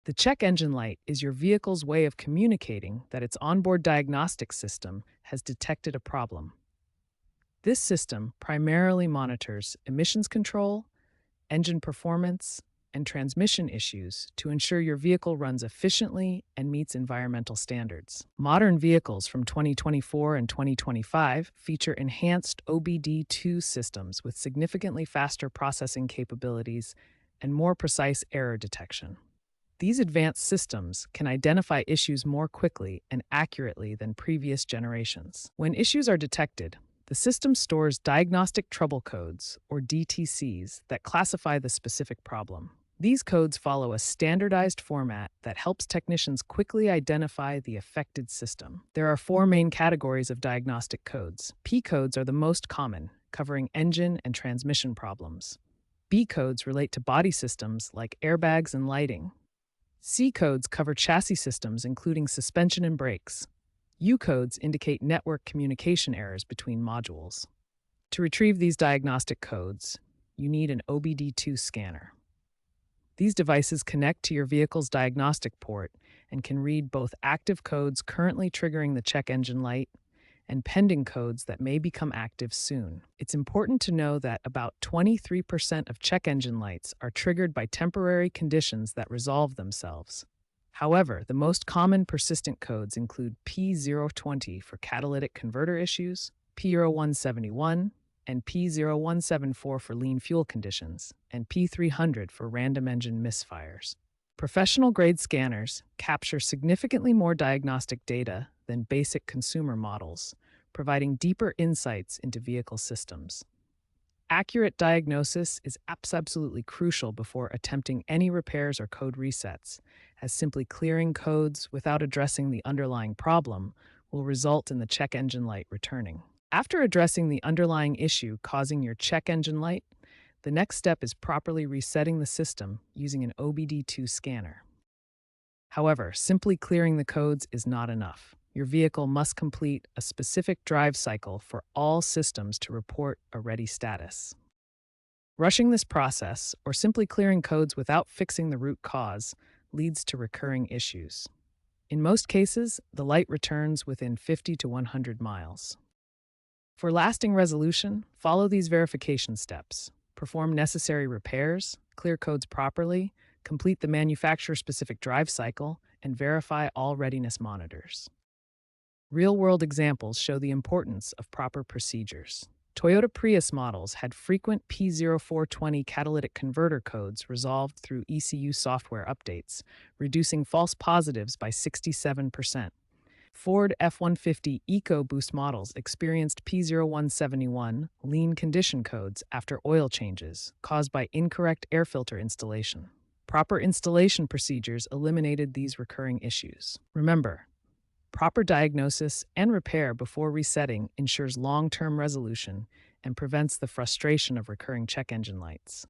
The check engine light is your vehicle's way of communicating that its onboard diagnostic system has detected a problem. This system primarily monitors emissions control, engine performance, and transmission issues to ensure your vehicle runs efficiently and meets environmental standards. Modern vehicles from 2024 and 2025 feature enhanced OBD2 systems with significantly faster processing capabilities and more precise error detection. These advanced systems can identify issues more quickly and accurately than previous generations. When issues are detected, the system stores diagnostic trouble codes, or DTCs, that classify the specific problem. These codes follow a standardized format that helps technicians quickly identify the affected system. There are four main categories of diagnostic codes. P codes are the most common, covering engine and transmission problems. B codes relate to body systems like airbags and lighting. C codes cover chassis systems, including suspension and brakes. U codes indicate network communication errors between modules. To retrieve these diagnostic codes, you need an OBD2 scanner. These devices connect to your vehicle's diagnostic port and can read both active codes currently triggering the check engine light and pending codes that may become active soon. It's important to know that about 23% of check engine lights are triggered by temporary conditions that resolve themselves. However, the most common persistent codes include P020 for catalytic converter issues, P0171, and P0174 for lean fuel conditions, and P300 for random engine misfires. Professional-grade scanners capture significantly more diagnostic data than basic consumer models, providing deeper insights into vehicle systems. Accurate diagnosis is absolutely crucial before attempting any repairs or code resets, as simply clearing codes without addressing the underlying problem will result in the check engine light returning. After addressing the underlying issue causing your check engine light, the next step is properly resetting the system using an OBD2 scanner. However, simply clearing the codes is not enough. Your vehicle must complete a specific drive cycle for all systems to report a ready status. Rushing this process, or simply clearing codes without fixing the root cause, leads to recurring issues. In most cases, the light returns within 50 to 100 miles. For lasting resolution, follow these verification steps. Perform necessary repairs, clear codes properly, complete the manufacturer-specific drive cycle, and verify all readiness monitors. Real-world examples show the importance of proper procedures. Toyota Prius models had frequent P0420 catalytic converter codes resolved through ECU software updates, reducing false positives by 67%. Ford F-150 EcoBoost models experienced P0171 lean condition codes after oil changes caused by incorrect air filter installation. Proper installation procedures eliminated these recurring issues. Remember, proper diagnosis and repair before resetting ensures long-term resolution and prevents the frustration of recurring check engine lights.